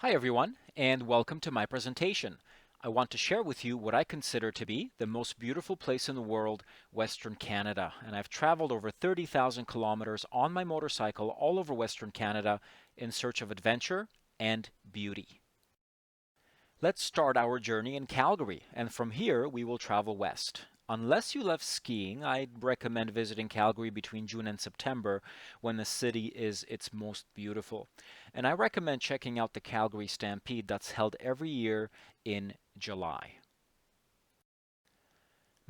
Hi everyone, and welcome to my presentation. I want to share with you what I consider to be the most beautiful place in the world, Western Canada. And I've traveled over 30,000 kilometers on my motorcycle all over Western Canada in search of adventure and beauty. Let's start our journey in Calgary, and from here we will travel west. Unless you love skiing, I'd recommend visiting Calgary between June and September when the city is its most beautiful. And I recommend checking out the Calgary Stampede that's held every year in July.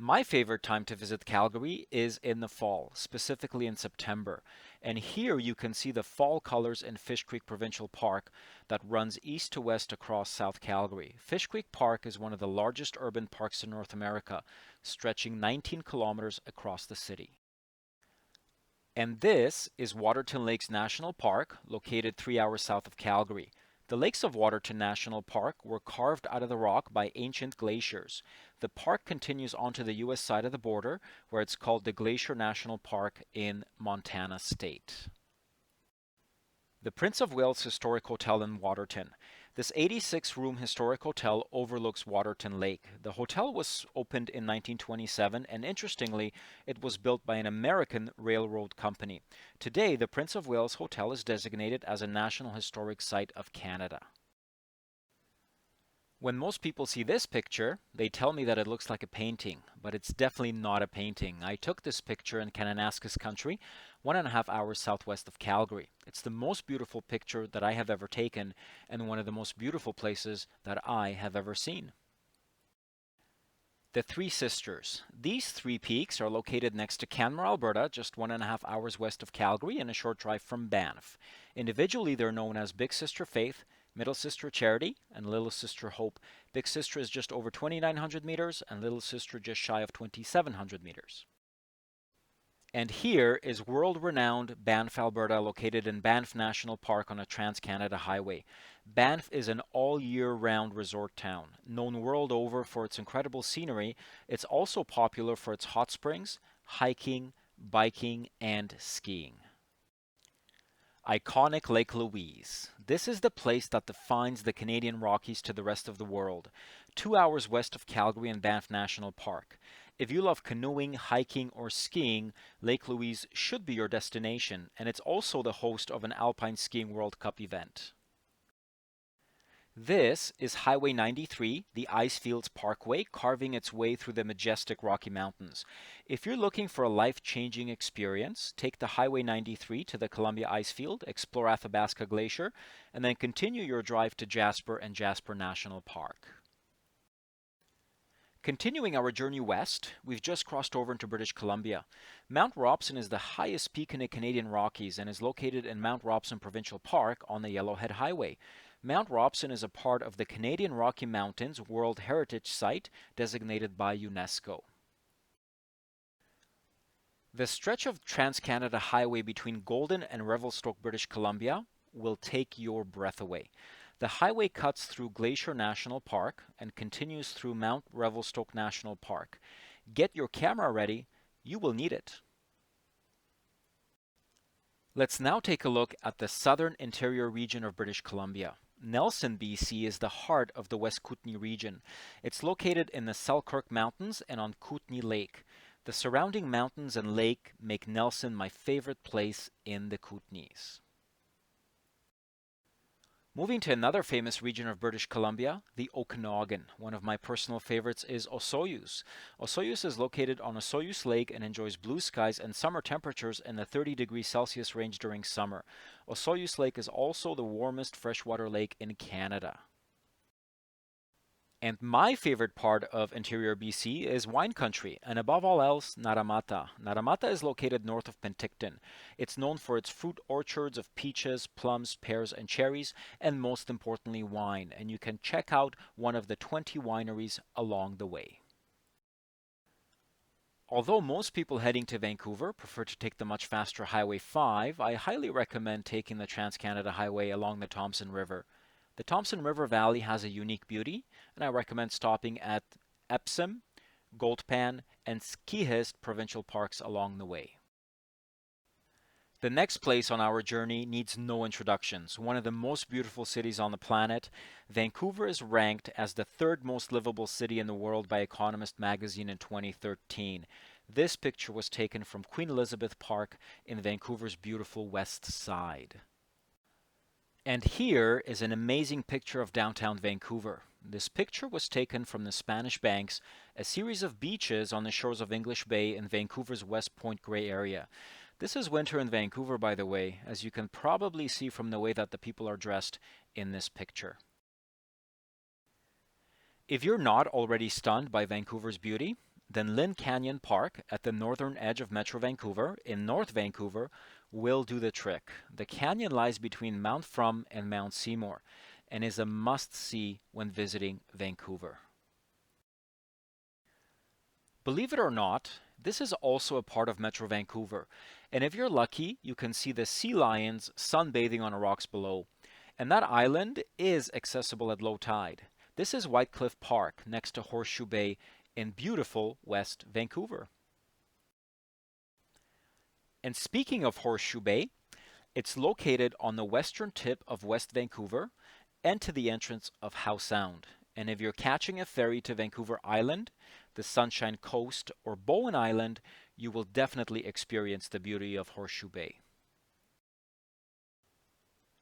My favorite time to visit Calgary is in the fall, specifically in September. And here you can see the fall colors in Fish Creek Provincial Park that runs east to west across South Calgary. Fish Creek Park is one of the largest urban parks in North America, stretching 19 kilometers across the city. And this is Waterton Lakes National Park, located 3 hours south of Calgary. The lakes of Waterton National Park were carved out of the rock by ancient glaciers. The park continues onto the U.S. side of the border, where it's called the Glacier National Park in Montana State. The Prince of Wales Historic Hotel in Waterton. This 86-room historic hotel overlooks Waterton Lake. The hotel was opened in 1927, and interestingly, it was built by an American railroad company. Today, the Prince of Wales Hotel is designated as a National Historic Site of Canada. When most people see this picture, they tell me that it looks like a painting, but it's definitely not a painting. I took this picture in Kananaskis Country, 1.5 hours southwest of Calgary. It's the most beautiful picture that I have ever taken and one of the most beautiful places that I have ever seen. The Three Sisters. These three peaks are located next to Canmore, Alberta, just 1.5 hours west of Calgary and a short drive from Banff. Individually, they're known as Big Sister Faith, Middle Sister Charity, and Little Sister Hope. Big Sister is just over 2,900 meters, and Little Sister just shy of 2,700 meters. And here is world-renowned Banff, Alberta, located in Banff National Park on a Trans-Canada highway. Banff is an all-year-round resort town. Known world over for its incredible scenery, it's also popular for its hot springs, hiking, biking, and skiing. Iconic Lake Louise. This is the place that defines the Canadian Rockies to the rest of the world, 2 hours west of Calgary and Banff National Park. If you love canoeing, hiking, or skiing, Lake Louise should be your destination, and it's also the host of an Alpine Skiing World Cup event. This is Highway 93, the Icefields Parkway, carving its way through the majestic Rocky Mountains. If you're looking for a life-changing experience, take the Highway 93 to the Columbia Icefield, explore Athabasca Glacier, and then continue your drive to Jasper and Jasper National Park. Continuing our journey west, we've just crossed over into British Columbia. Mount Robson is the highest peak in the Canadian Rockies and is located in Mount Robson Provincial Park on the Yellowhead Highway. Mount Robson is a part of the Canadian Rocky Mountains World Heritage Site designated by UNESCO. The stretch of Trans-Canada Highway between Golden and Revelstoke, British Columbia will take your breath away. The highway cuts through Glacier National Park and continues through Mount Revelstoke National Park. Get your camera ready, you will need it. Let's now take a look at the southern interior region of British Columbia. Nelson, BC is the heart of the West Kootenay region. It's located in the Selkirk Mountains and on Kootenay Lake. The surrounding mountains and lake make Nelson my favorite place in the Kootenays. Moving to another famous region of British Columbia, the Okanagan. One of my personal favorites is Osoyoos. Osoyoos is located on Osoyoos Lake and enjoys blue skies and summer temperatures in the 30°C range during summer. Osoyoos Lake is also the warmest freshwater lake in Canada. And my favorite part of interior BC is wine country, and above all else, Naramata. Naramata is located north of Penticton. It's known for its fruit orchards of peaches, plums, pears, and cherries, and most importantly, wine. And you can check out one of the 20 wineries along the way. Although most people heading to Vancouver prefer to take the much faster Highway 5, I highly recommend taking the Trans-Canada Highway along the Thompson River. The Thompson River Valley has a unique beauty, and I recommend stopping at Epsom, Goldpan, and Skihist provincial parks along the way. The next place on our journey needs no introductions. One of the most beautiful cities on the planet, Vancouver is ranked as the third most livable city in the world by Economist magazine in 2013. This picture was taken from Queen Elizabeth Park in Vancouver's beautiful west side. And here is an amazing picture of downtown Vancouver. This picture was taken from the Spanish Banks, a series of beaches on the shores of English Bay in Vancouver's West Point Grey area. This is winter in Vancouver, by the way, as you can probably see from the way that the people are dressed in this picture. If you're not already stunned by Vancouver's beauty, then Lynn Canyon Park at the northern edge of Metro Vancouver in North Vancouver will do the trick. The canyon lies between Mount From and Mount Seymour and is a must-see when visiting Vancouver. Believe it or not, this is also a part of Metro Vancouver, and if you're lucky, you can see the sea lions sunbathing on the rocks below. And that island is accessible at low tide. This is White Cliff Park next to Horseshoe Bay in beautiful West Vancouver. And speaking of Horseshoe Bay, it's located on the western tip of West Vancouver and to the entrance of Howe Sound. And if you're catching a ferry to Vancouver Island, the Sunshine Coast, or Bowen Island, you will definitely experience the beauty of Horseshoe Bay.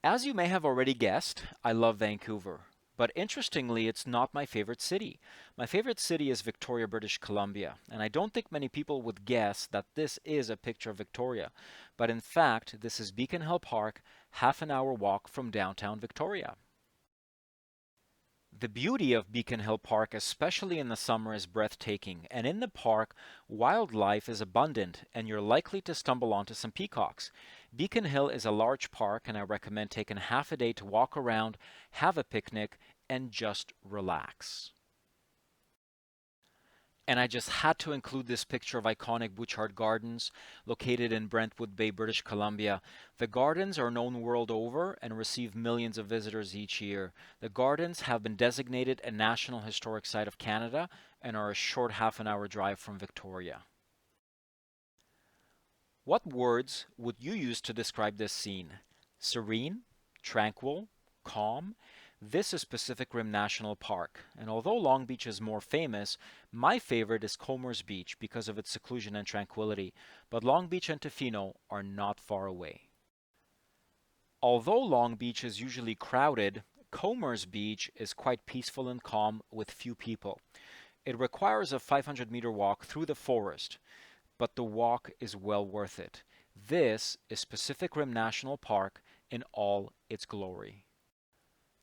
As you may have already guessed, I love Vancouver. But interestingly, it's not my favorite city. My favorite city is Victoria, British Columbia, and I don't think many people would guess that this is a picture of Victoria. But in fact, this is Beacon Hill Park, half an hour walk from downtown Victoria. The beauty of Beacon Hill Park, especially in the summer, is breathtaking, and in the park, wildlife is abundant, and you're likely to stumble onto some peacocks. Beacon Hill is a large park, and I recommend taking half a day to walk around, have a picnic, and just relax. And I just had to include this picture of iconic Bouchard Gardens, located in Brentwood Bay, British Columbia. The gardens are known world over and receive millions of visitors each year. The gardens have been designated a National Historic Site of Canada and are a short half an hour drive from Victoria. What words would you use to describe this scene? Serene, tranquil, calm? This is Pacific Rim National Park, and although Long Beach is more famous, my favorite is Comers Beach because of its seclusion and tranquility, but Long Beach and Tofino are not far away. Although Long Beach is usually crowded, Comers Beach is quite peaceful and calm with few people. It requires a 500-meter walk through the forest, but the walk is well worth it. This is Pacific Rim National Park in all its glory.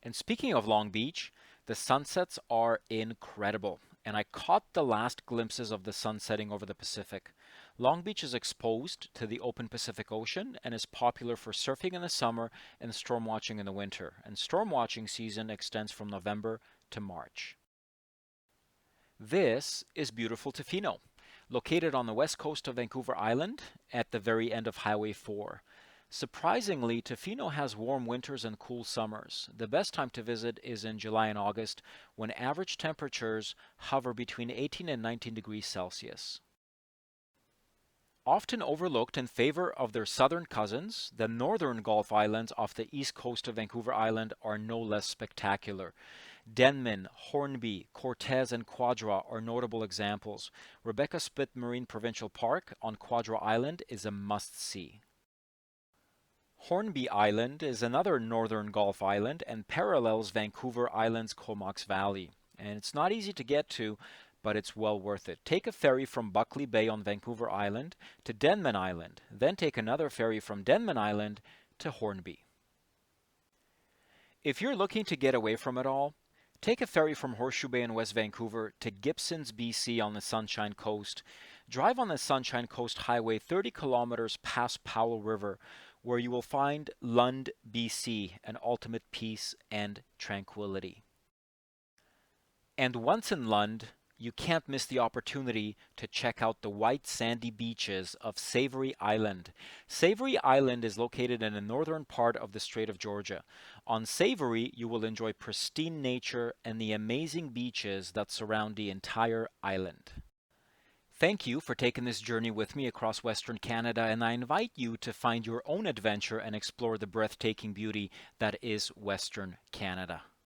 And speaking of Long Beach, the sunsets are incredible, and I caught the last glimpses of the sun setting over the Pacific. Long Beach is exposed to the open Pacific Ocean and is popular for surfing in the summer and storm watching in the winter, and storm watching season extends from November to March. This is beautiful Tofino, located on the west coast of Vancouver Island at the very end of Highway 4. Surprisingly, Tofino has warm winters and cool summers. The best time to visit is in July and August, when average temperatures hover between 18 and 19 degrees Celsius. Often overlooked in favor of their southern cousins, the northern Gulf Islands off the east coast of Vancouver Island are no less spectacular. Denman, Hornby, Cortez, and Quadra are notable examples. Rebecca Spit Marine Provincial Park on Quadra Island is a must-see. Hornby Island is another northern Gulf island and parallels Vancouver Island's Comox Valley. And it's not easy to get to, but it's well worth it. Take a ferry from Buckley Bay on Vancouver Island to Denman Island, then take another ferry from Denman Island to Hornby. If you're looking to get away from it all, take a ferry from Horseshoe Bay in West Vancouver to Gibsons, BC on the Sunshine Coast. Drive on the Sunshine Coast Highway 30 kilometers past Powell River, where you will find Lund, BC, an ultimate peace and tranquility. And once in Lund, you can't miss the opportunity to check out the white sandy beaches of Savory Island. Savory Island is located in the northern part of the Strait of Georgia. On Savory, you will enjoy pristine nature and the amazing beaches that surround the entire island. thank you for taking this journey with me across Western Canada, and I invite you to find your own adventure and explore the breathtaking beauty that is Western Canada.